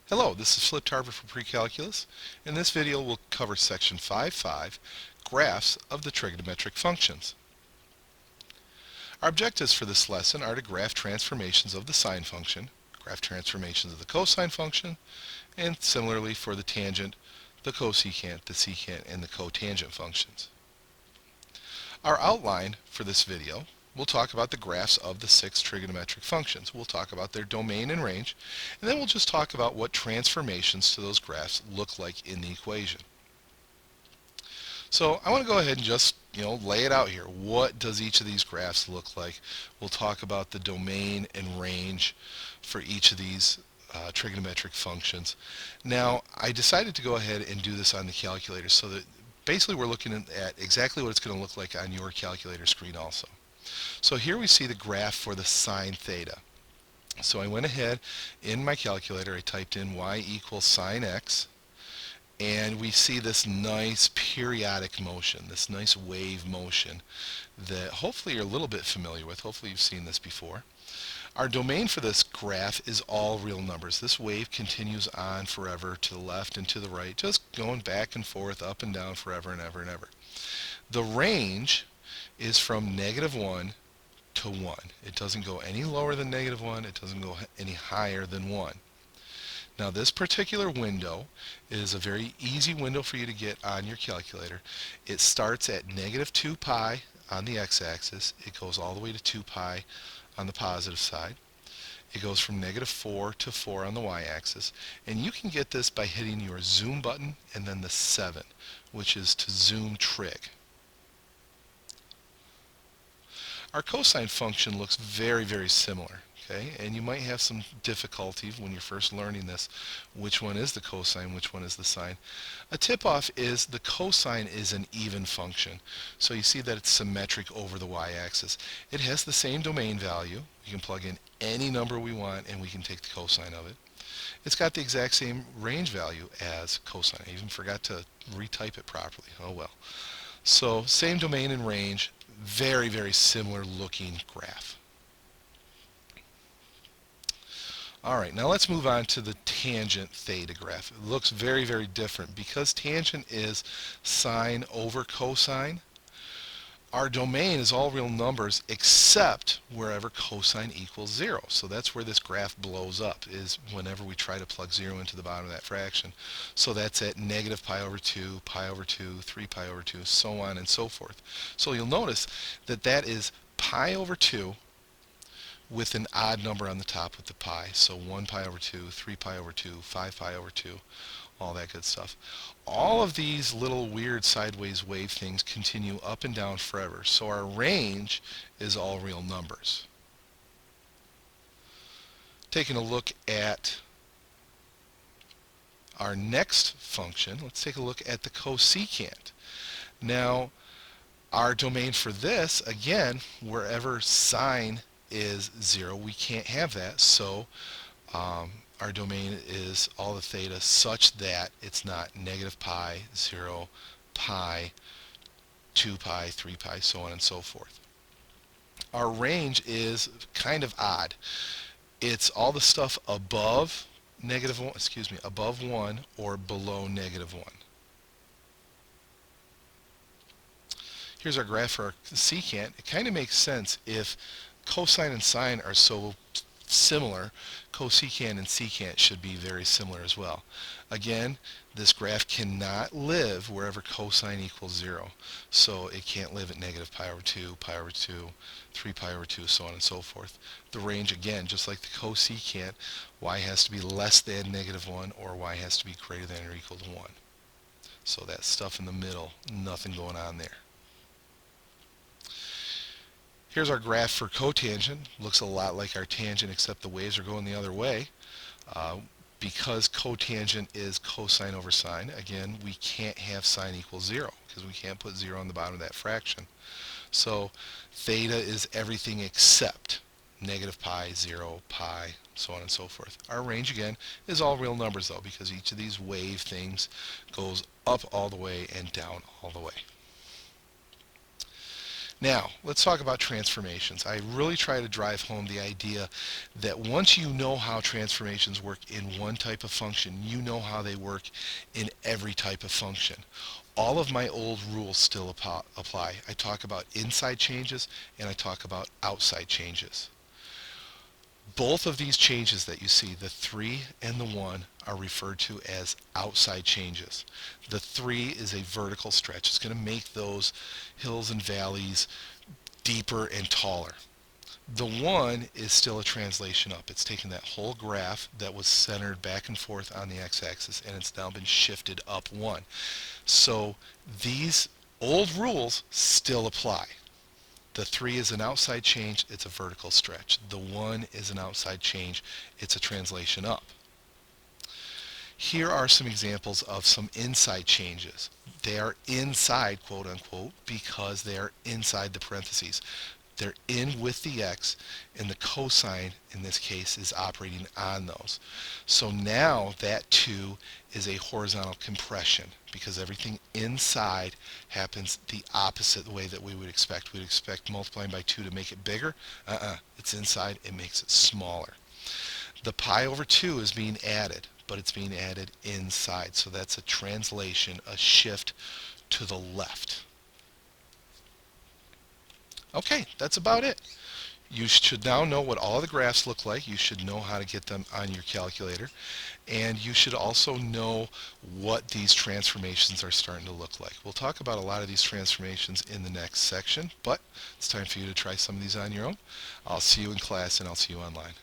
Hello, this is FlippedHarber for Precalculus. In this video we'll cover section 5.5, graphs of the trigonometric functions. Our objectives for this lesson are to graph transformations of the sine function, graph transformations of the cosine function, and similarly for the tangent, the cosecant, the secant, and the cotangent functions. Our outline for this video, we'll talk about the graphs of the 6 trigonometric functions. We'll talk about their domain and range, and then we'll just talk about what transformations to those graphs look like in the equation. So I want to go ahead and just lay it out here. What does each of these graphs look like? We'll talk about the domain and range for each of these trigonometric functions. Now I decided to go ahead and do this on the calculator so that basically we're looking at exactly what it's going to look like on your calculator screen also. So here we see the graph for the sine theta. So I went ahead in my calculator, I typed in y equals sine x, and we see this nice periodic motion, this nice wave motion that hopefully you're a little bit familiar with. Hopefully you've seen this before. Our domain for this graph is all real numbers. This wave continues on forever to the left and to the right, just going back and forth, up and down forever and ever and ever. The range is from -1 to 1. It doesn't go any lower than -1. It doesn't go any higher than 1. Now this particular window is a very easy window for you to get on your calculator. It starts at -2 pi on the x-axis. It goes all the way to 2 pi on the positive side. It goes from -4 to 4 on the y-axis. And you can get this by hitting your zoom button and then the 7, which is to zoom trig. Our cosine function looks very, very similar, okay? And you might have some difficulty when you're first learning this, which one is the cosine, which one is the sine. A tip-off is the cosine is an even function. So you see that it's symmetric over the y-axis. It has the same domain value. We can plug in any number we want and we can take the cosine of it. It's got the exact same range value as cosine. I even forgot to retype it properly. Oh well. So same domain and range. Very, very similar looking graph. Alright, now let's move on to the tangent theta graph. It looks very, very different. Because tangent is sine over cosine, our domain is all real numbers except wherever cosine equals 0. So that's where this graph blows up, is whenever we try to plug 0 into the bottom of that fraction. So that's at -pi over 2, pi over 2, 3 pi over 2, so on and so forth. So you'll notice that that is pi over 2 with an odd number on the top with the pi. So 1 pi over 2, 3 pi over 2, 5 pi over 2, all that good stuff. All of these little weird sideways wave things continue up and down forever. So our range is all real numbers. Taking a look at our next function, let's take a look at the cosecant. Now, our domain for this, again, wherever sine is 0, we can't have that. So our domain is all the theta such that it's not -pi, 0, pi, 2 pi, 3 pi, so on and so forth. Our range is kind of odd. It's all the stuff above above 1 or below -1. Here's our graph for our secant. It kind of makes sense if cosine and sine are so similar, cosecant and secant should be very similar as well. Again, this graph cannot live wherever cosine equals 0. So it can't live at -pi over 2, pi over 2, 3 pi over 2, so on and so forth. The range, again, just like the cosecant, y has to be less than -1 or y has to be greater than or equal to 1. So that stuff in the middle, nothing going on there. Here's our graph for cotangent. Looks a lot like our tangent except the waves are going the other way. Because cotangent is cosine over sine, again, we can't have sine equals 0 because we can't put 0 on the bottom of that fraction. So theta is everything except -pi, 0, pi, so on and so forth. Our range, again, is all real numbers though, because each of these wave things goes up all the way and down all the way. Now, let's talk about transformations. I really try to drive home the idea that once you know how transformations work in one type of function, you know how they work in every type of function. All of my old rules still apply. I talk about inside changes and I talk about outside changes. Both of these changes that you see, the 3 and the 1, are referred to as outside changes. The 3 is a vertical stretch. It's going to make those hills and valleys deeper and taller. The 1 is still a translation up. It's taken that whole graph that was centered back and forth on the x-axis and it's now been shifted up 1. So these old rules still apply. The 3 is an outside change, it's a vertical stretch. The 1 is an outside change, it's a translation up. Here are some examples of some inside changes. They are inside, quote unquote, because they are inside the parentheses. They're in with the x, and the cosine, in this case, is operating on those. So now that 2 is a horizontal compression because everything inside happens the opposite way that we would expect. We'd expect multiplying by 2 to make it bigger. It's inside, it makes it smaller. The pi over 2 is being added, but it's being added inside. So that's a translation, a shift to the left. Okay, that's about it. You should now know what all the graphs look like. You should know how to get them on your calculator. And you should also know what these transformations are starting to look like. We'll talk about a lot of these transformations in the next section, but it's time for you to try some of these on your own. I'll see you in class and I'll see you online.